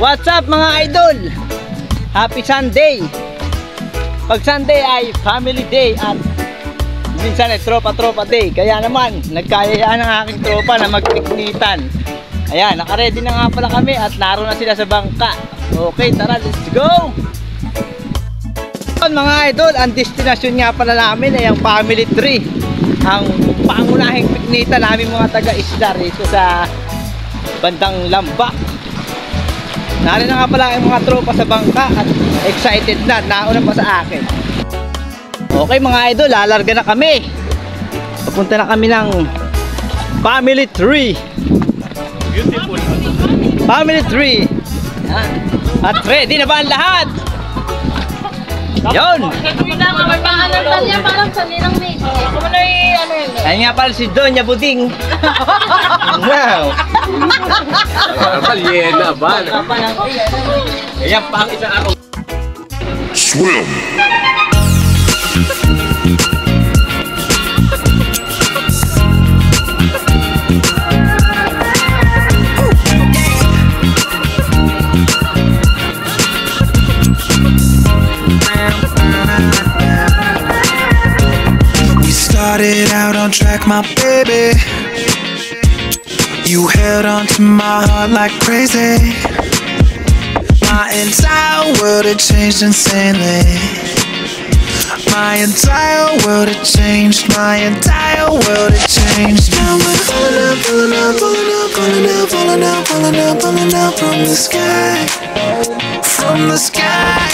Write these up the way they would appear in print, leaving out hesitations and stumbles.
What's up mga idol? Happy Sunday! Pag Sunday ay family day at minsan ay tropa-tropa day. Kaya naman, nagkayayaan ng aking tropa na magpiknitan. Ayan, nakaready na nga pala kami at naroon na sila sa bangka. Okay, tara, let's go! Mga idol, ang destinasyon nga pala namin ay ang family tree. Ang pangunahing piknitan namin mga taga-isla rito sa bandang Lambak. Naroon na nga pala ang mga tropa sa bangka at excited na, nauna pa sa akin. Okay mga idol, lalarga na kami. Papunta na kami ng family tree. Beautiful. Family tree. Yan. At ready na ba ang lahat? Yun. Ayun nga pala si Doña Buding. Wow. Yena ba? Ayan pa ang isang araw. Swim. Started out on track, my baby. You held on to my heart like crazy. My entire world had changed insanely. My entire world had changed. My entire world had changed. Now we're falling out, falling out, falling out, falling out, falling out, falling out, falling out from the sky, from the sky.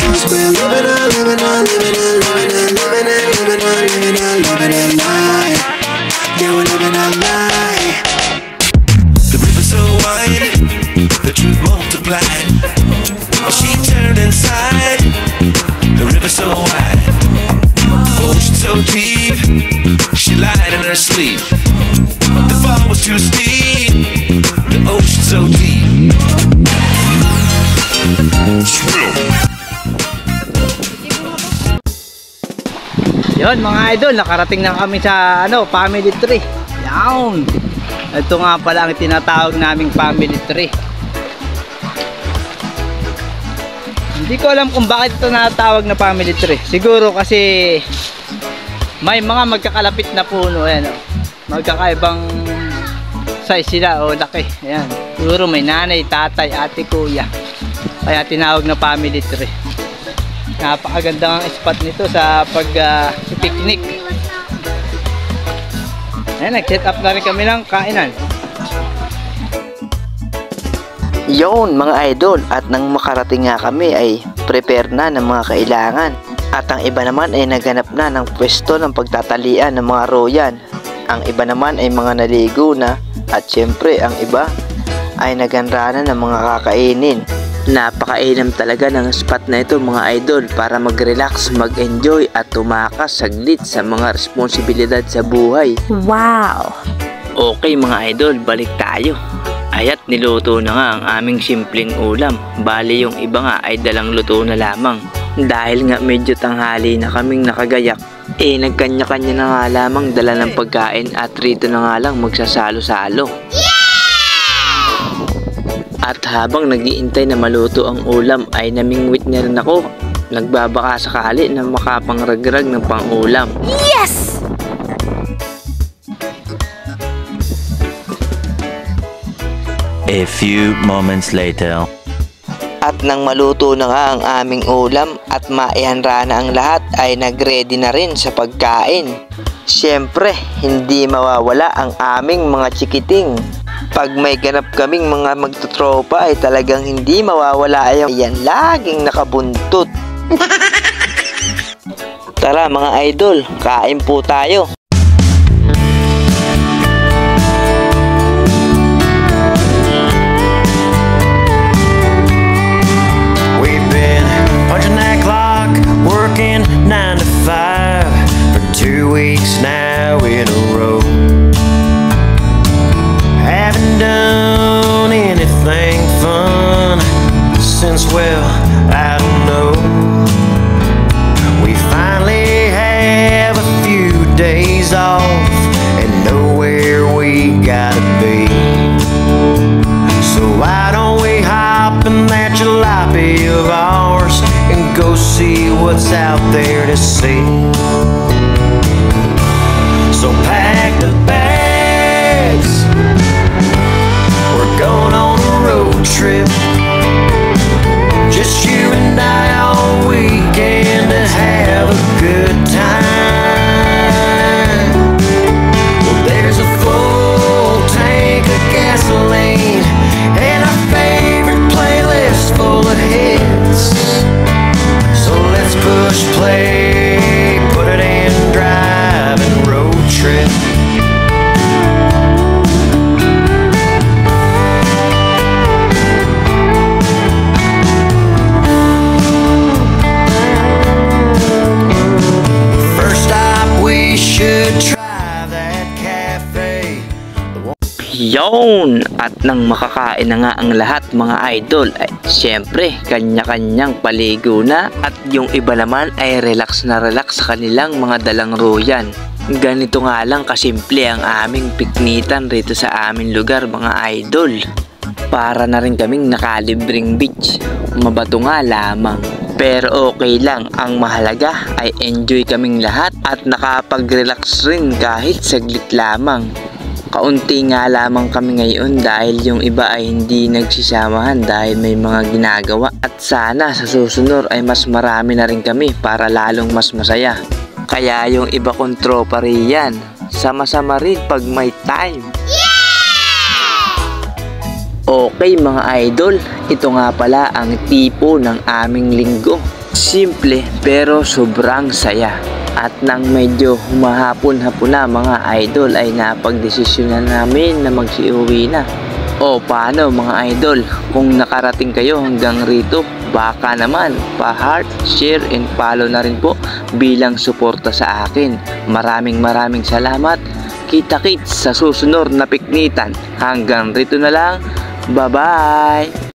'Cause we're living our, living our, living our, living our, living our, living our, living our, living our life. Yeah, we're living our life. The river's so wide, the truth multiplied. She turned inside. The river's so wide, ocean so deep. She lied in her sleep. The fall was too steep. The ocean so deep. Yun mga idol, nakarating na kami sa family tree. Yan. Ito nga pala ang tinatawag naming family tree. Hindi ko alam kung bakit ito natawag na family tree. Siguro kasi may mga magkakalapit na puno. Ayan, magkakaibang size sila o laki. Ayan. Siguro may nanay, tatay, ate, kuya. Kaya tinawag na family tree. Napakaganda ang spot nito sa pag-picnic. Ayan, nag-set up na rin kami ng kainan. Yon mga idol, at nang makarating nga kami ay prepare na ng mga kailangan. At ang iba naman ay naghanap na ng pwesto ng pagtatalian ng mga royan. Ang iba naman ay mga naligo na. At syempre ang iba ay naghanra na ng mga kakainin. Napakainam talaga ng spot na ito mga idol para mag-relax, mag-enjoy at tumakas saglit sa mga responsibilidad sa buhay. Wow! Okay mga idol, balik tayo. Ayat niluto na nga ang aming simpleng ulam. Bali yung iba nga ay dalang luto na lamang. Dahil nga medyo tanghali na kaming nakagayak, nagkanya-kanya na nga lamang dala ng pagkain at rito na nga lang magsasalo-salo. At habang nag-iintay na maluto ang ulam ay namingwit na rin ako. Nagbabaka sakali na makapangragrag ng pang-ulam. Yes! A few moments later. At nang maluto na nga ang aming ulam at maihanra na ang lahat ay nagready na rin sa pagkain. Siyempre, hindi mawawala ang aming mga chikiting. Pag may ganap kaming mga magtutropa ay talagang hindi mawawala yan laging nakabuntot. Tara mga idol, kain po tayo. We've been punching that clock, working 9 to 5 for 2 weeks now in a row. Haven't done anything fun since, well, I don't know. We finally have a few days off and know where we gotta be. So why don't we hide in that jalopy of ours and go see what's out there to see. So pack the bags, we're going on a road trip. Just you and I all weekend to have a good time. Well, there's a full tank of gasoline and our favorite playlist full of hits. So let's push play, put it in drive and road trip. Yon! At nang makakain na nga ang lahat mga idol, ay syempre kanya-kanyang paligo na at yung iba naman ay relax na relax sa kanilang mga dalang royan. Ganito nga lang kasimple ang aming piknitan rito sa aming lugar mga idol. Para na rin kaming nakalibreng beach, mabato nga lamang. Pero okay lang, ang mahalaga ay enjoy kaming lahat at nakapag-relax rin kahit saglit lamang. Kaunti nga lamang kami ngayon dahil yung iba ay hindi nagsisamahan dahil may mga ginagawa. At sana sa susunod ay mas marami na rin kami para lalong mas masaya. Kaya yung iba kong tropa riyan, sama-sama rin pag may time. Okay mga idol, ito nga pala ang tipo ng aming linggo. Simple pero sobrang saya. At nang medyo humahapon-hapon na mga idol ay napagdesisyonan namin na magsiuwi na. O paano mga idol, kung nakarating kayo hanggang rito, baka naman pa-heart, share and follow na rin po bilang suporta sa akin. Maraming salamat. Kita-kits sa susunod na piknitan. Hanggang rito na lang. Bye-bye!